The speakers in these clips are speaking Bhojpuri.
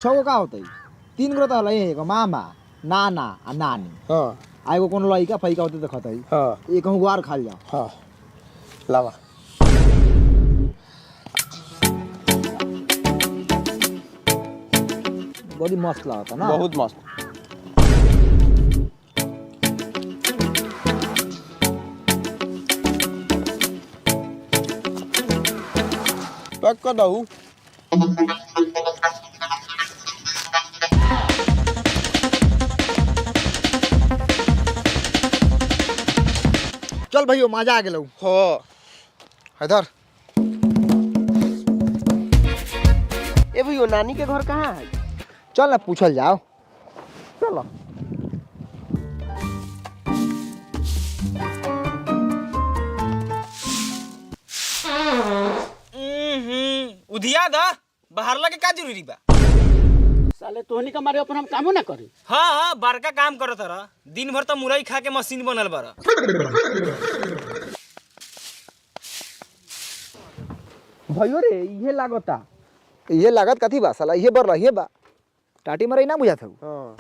छगो का होतै 3 गो त हलै एगो मामा नाना आ नानी। हां आ एगो कोनो लइका फइका होतै त खतै। हां एक कहूँ गुआर खाल जाओ। हां लावा बड़ी मस्त लागता ना। बहुत मस्त। पैक कर दऊ। चल भैया मजा आ गेलौ। हो इधर ए भैया नानी के घर कहाँ है? चल ना पूछल जाओ। चलो उधिया दा बाहर लगे का जरूरी बा? साले तोहनी का मारे अपन हम कामो ना करी। हाँ बड़का काम करत रह। दिन भर तो मुरई खा के मशीन बनल बारा। भयो रे ये लागता। ये लागत कथी बा साला ये बर रहिए बा। टाटी मरई ना बुझात हौ। हां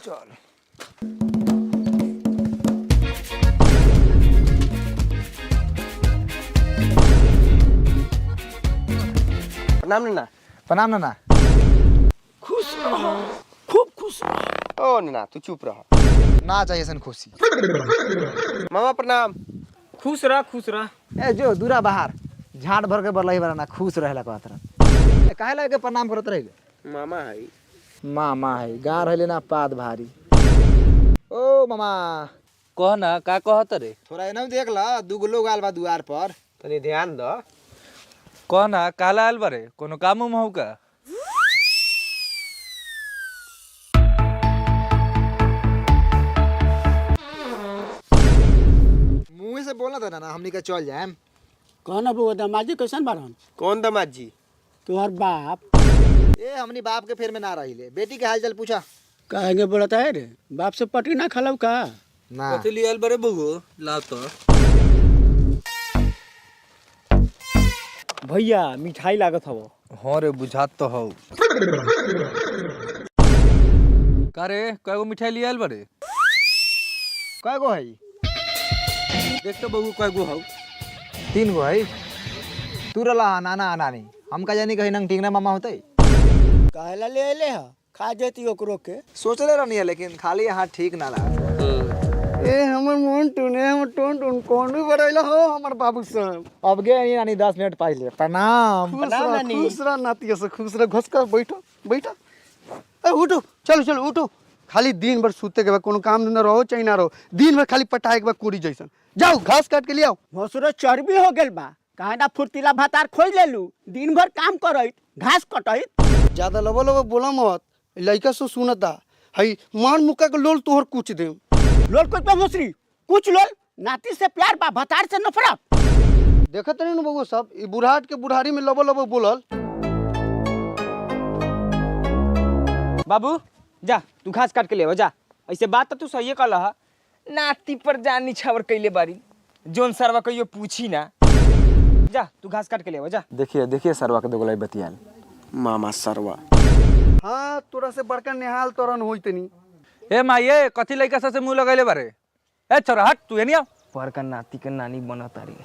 चल प्रणाम नैना। प्रणाम नाना। खुश रहो, खूब खुश रहो। ओ नैना तू चुप रह। ना चाहिए सन खुशी। मामा प्रणाम। खुश रह। ए जो दूरा बाहर झाड़ भर के बरलही बराना खुश रहेला कहत रह। काहे लगे के प्रणाम करत रहे? मामा है। मामा है गाँ रहले ना पाद भारी। ओ मामा कह ना का कहत रे? थोड़ा एना देख ला दूगो लोग आल बा दुआर पर। तनी ध्यान द। कह ना काला आयल बारे कोनो काम उम हौ का? मुंह से बोलना था ना हमनी का चल जाएम। कहना बुआ दामाजी कैसन बारन? कौन दामाद जी? तोहर बाप ए हमनी बाप के फेर में ना रहिले। बेटी के हाल चाल पूछा। कहेंगे बोलता है रे बाप से पटी ना खलव का? ना कथि लियल बारे बगो लाव तो। भैया मिठाई लागत हव। हां रे बुझात तो हौ। का रे कयगो मिठाई लियल बारे? कय गो है? देख तो बगो कयगो हौ। 3 गो है। तू रला नाना नानी हम का जानी कहीं नंग टिंगना मामा होते। कहला ले ले ह खा जेती ओकरो के। सोचले रहनी है लेकिन खाली यहाँ ठीक ना लगा। ए हमर मन टुने हमर टोन टोन कौन भी बड़ैला हो हमर बाबू साहब। अब गए नानी 10 मिनट पहले। प्रणाम। खुश रह नाती से खुश रह घस कर बैठो बैठो। ए उठो चलो चलो उठो। खाली दिन भर सूते के बाद कोनो काम धंधा रहो चाहे ना रहो दिन भर खाली पटाए के बाद कुड़ी जैसन। जाओ घास काट के ले आओ। भसुरो चर्बी हो गेल बा। काहे ना फुर्तीला भातार खोज लेलू दिन भर काम करइत घास कटइत। ज्यादा लबो लबो बोला मत लइका से सुनता हई मार मुक्का के लोल तोहर कुछ दे। लोल कुछ पे मसरी कुछ लोल नाती से प्यार बा भातार से नफरत। देखत नहीं बबू सब ई बुढ़ाट के बुढ़ारी में लबो लबो बोलल। बाबू जा तू घास काट के ले जा। ऐसे बात तो तू सही कहला। नाती पर जानी छावर कैले बारी जोन सरवा कहियो पूछी ना। जा तू घास काट के ले जा। देखिए सरवा के दोगलाई बतियाल। मामा सरवा। हाँ तोरा से बड़का निहाल तोरन होई तनी। ए माये कथि लइका से मुंह लगैले बारे? ए छोरा हट तू एनिया। पर का नाती के नानी बनत तारी।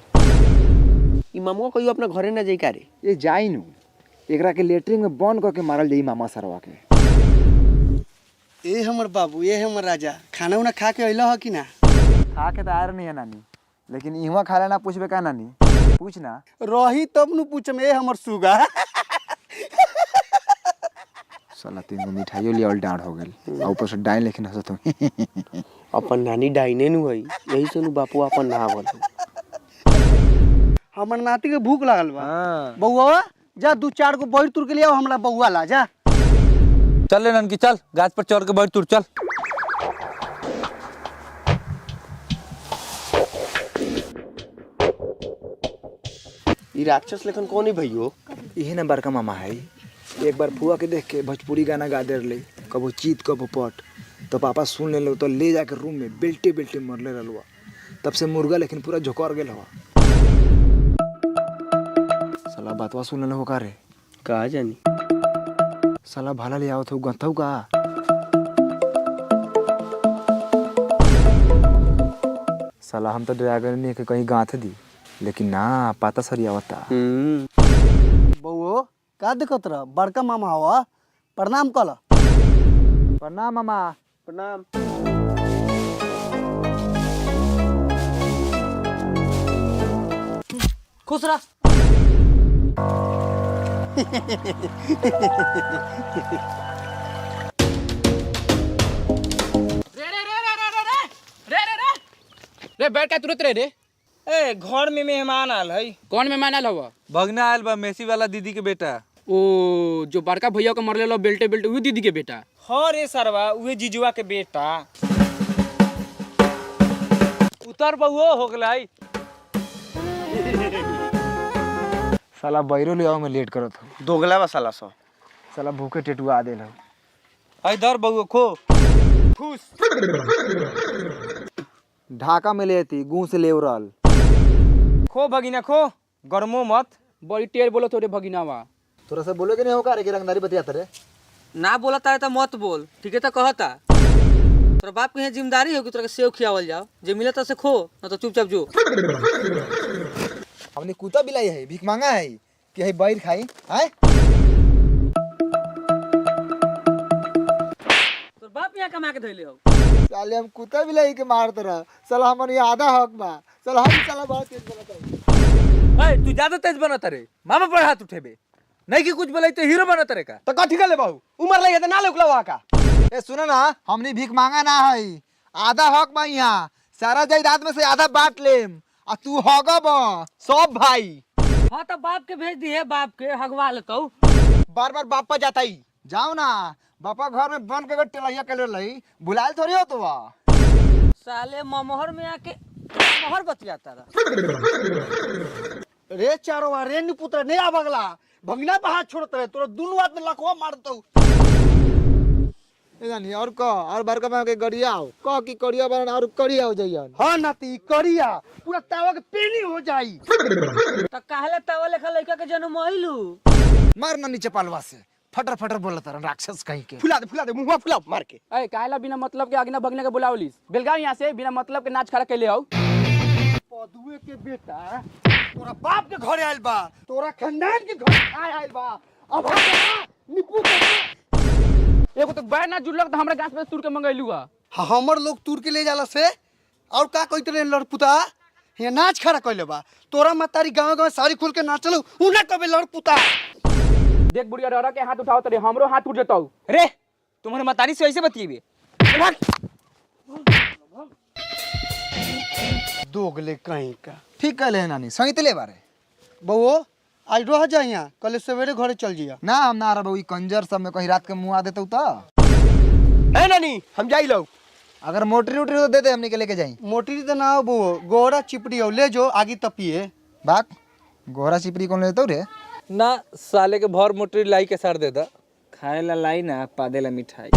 ई मामुआ कहियो अपना घरे ना जाई का रे? ये जाई नु एकरा के लेटरिन में बंद करके मारल जाई मामा सरवा के। ए हमर बाबू ए हमर राजा खाना उना खा के अइला ह कि ना? खा के तो आ नहीं है नानी लेकिन इहवा खाला ना पूछबे का नानी? पूछ ना। रही तब नु पूछम ए हमर सुगा। साला 3 गो मिठाइयो लियाल डांड हो गेल। आ ऊपर से डाइन लेकिन हंसत हो। अपन नानी डाइने नु हई यही से नु बापू अपन ना बोल। हमर नाती के भूख लागल बा। बउवा जा 2-4 गो बैर तुर के ले आओ हमरा बउवा ला जा। चल ले ननकी चल गाछ पर चढ़ के बैठ तू चल। ई राक्षस लेखन कौन है भैयो? यही ना बड़का मामा है। एक बार फुआ के देख के भोजपुरी गाना गा दे रहे कबो चीत कबो पट तो पापा सुन ले लो तो ले जाके रूम में बेल्टे बेल्टे मरले रहलुआ। तब से मुर्गा लेकिन पूरा झोकर गेल हवा। साला बातवा सुन ले हो का रे? कहा जानी साला भाला ले आवत हो गंथौ का। साला हम तो ड्रैगन ने के कहीं गांथ दी, लेकिन ना पाता सरी आवता। बउओ का दिक्कत रहा? बड़का मामा हवा, प्रणाम कला। प्रणाम मामा। प्रणाम। खुश रह। रे बैठ का तुरंत रे रे। ए घर में मेहमान आल है। कौन मेहमान आल हुआ? भगना आयल बा मेसी वाला दीदी के बेटा। ओ जो बड़का भैया को मरले लो बेल्टे बेल्टे वही दीदी के बेटा। हाँ रे सरवा उहे जीजुआ के बेटा। उतर बहुओ हो गलाई। साला बैरो ले आओ मैं लेट करत हो। दोगला बा साला सो। साला भूखे टेटुआ देल हो। आई धर बहुओ खो। ढाका में लेती गूं से लेवरल। खो भगिना खो, गर्मो मत। बड़ी टेर बोलो थोड़े भगिनावा। तोरा से बोलोगे नहीं होगा रे कि रंगदारी बतियात रे। ना बोलता है तो मत बोल, ठीक है तो कहता। तोरा बाप के यहाँ जिम्मेदारी होगी, तोरा के सेव खियावल जाओ, जे मिले तो से खो, ना तो चुपचाप जो। हमने कुत्ता बिलाई है, भीख मांगा है कि है बैर खाई आए। तोर बाप यहाँ कमा के धइले हो। साले हम कुत्ता बिलाई के मारत रह। साला हमन ये आधा हक बा। साला हम साला बहुत तेज बोलत है। ए तू ज्यादा तेज बनत रे, मामा पर हाथ उठेबे। नहीं कि कुछ बोले तो हीरो बनत रे का। तो कथी कर ले बाबू? उमर लगे तो ना लुकला वहां का। ए सुनो ना, हमने भीख मांगा ना है, आधा हक बा यहाँ। सारा जायदाद में से आधा बांट लेम आ तू हगब सब भाई। हाँ तो बाप के भेज दिए, बाप के हगवा लेतो। बार बार बाप पर जाता ही जाओ ना। बापा घर में बन के टेलैया के लई बुलायल थोड़ी हो तो वा। साले ममहर में आके ममहर बतियाता रहा। रे चारों रे निपुत्र नहीं आ बगला भगना पे हाथ छोड़त रहे, तोरा दोनों हाथ में लखवा मारतो। ए जानी और का और बड़का में के गड़िया आओ का की कड़िया बन और कड़िया हो जाइयन। हाँ नाती करिया पूरा तावा के पेनी हो जाई। तो काहले तवा लेखा लड़का के जन्म होइलू। मार ना नीचे पालवा से फटर फटर बोलत रह राक्षस कहीं के। फुला दे मुंहवा फुला मार के। ए काहेला बिना मतलब के आगना भगने के बुलावलिस? बेलगांव यहाँ से बिना मतलब के नाच खड़ा कैले आओ। पदुए के बेटा तोरा बाप के घरे आइल बा, तोरा खानदान के घर आइल बा। अब निपुत्र एगो तो बैर ना जुड़लक तो हमरा गाछ पे तुर के मंगैलू हा। हमर लोग तुर के ले जाला से और का कहते रहे लड़पुता ये नाच खड़ा कैले बा। तोरा मतारी गांव गांव सारी खुल के नाचलो उना कबे लड़पुता। देख बुढ़िया डरा के हाथ उठाओ तरे हमरो हाथ उठ जताऊ। रे तुम्हारे मतारी से ऐसे बतिएबे? दोगले कहीं का। ठीक कहले है नानी, सही तले बारे। बउओ आज रह जा यहाँ, कल सवेरे घरे चल जिया। ना हम ना रह कंजर सब में कहीं रात के मुँह आ देते तो। ए नानी हम जाई लो। अगर मोटरी उटरी तो दे दे, हमने के लेके जाई। मोटरी तो ना हो बउओ, गोरा चिपड़ी हो ले जो आगे तपिए। बाक गोरा चिपरी कौन लेते रे? ना साले के भर मोटरी लाई के सार दे दा। खाए ला लाई ना, पादे ला मिठाई।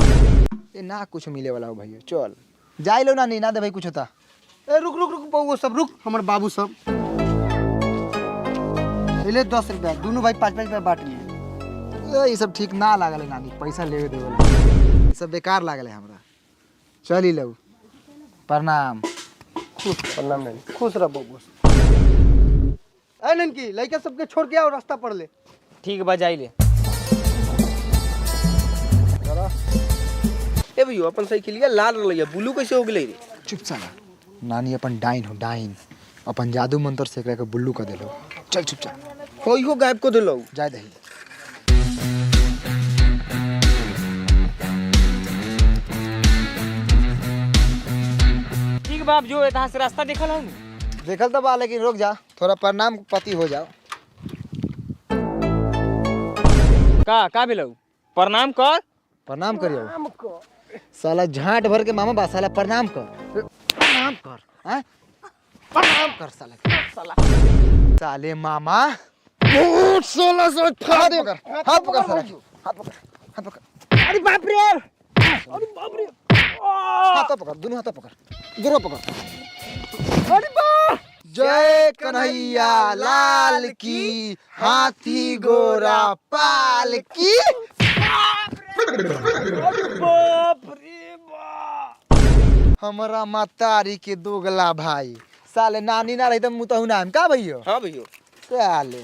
ए ना कुछ मिले वाला हो भाई, चल जाई लो नानी, ना दे भाई कुछ होता। ए रुक रुक रुक बउओ सब रुक, हमारे बाबू सब ले 10 रुपया दोनों भाई 5-5 रुपया बांट लिए। ये सब ठीक ना लागल है नानी, पैसा लेवे देवे ला। ये सब बेकार लागल है हमरा। चल ही लो, प्रणाम। प्रणाम नानी। खुश रह बउओ। ए ननकी लड़का सबके छोड़ के आओ, रास्ता पर ले। ठीक बा जाई ले। ए भैया अपन साइकिलिया लाल रलैया ब्लू कैसे हो गेलै रे? चुप साला, नानी अपन डाइन हो डाइन, अपन जादू मंत्र से एकरा के बुल्लू कर देलो। चल चुपचाप कोई गायब को दिलो जाय दही। ठीक बाप जो यहाँ से रास्ता देखल हूँ। देखल तो बा, लेकिन रुक जा, थोड़ा प्रणाम पति हो जाओ। का भेलौ? प्रणाम कर। प्रणाम करियो। साला झांट भर के मामा बा, साला प्रणाम कर। प्रणाम कर, हैं? प्रणाम कर साला। साले मामा साला साला हाथ पकड़, हाथ पकड़ साला, हाथ पकड़, हाथ पकड़। अरे बाप रे, हाथ पकड़, दोनों हाथ पकड़, दोनों पकड़। अरे बा जय कन्हैया लाल की, हाथी गोरा पाल की। बाप रे बाप। हमारा मातारी के दोगला भाई साले नानी ना रही तो मुतहु नाम का भैया हाँ भैया साले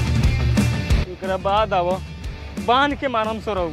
एकरा बाद आव बांध के मारम सो रहू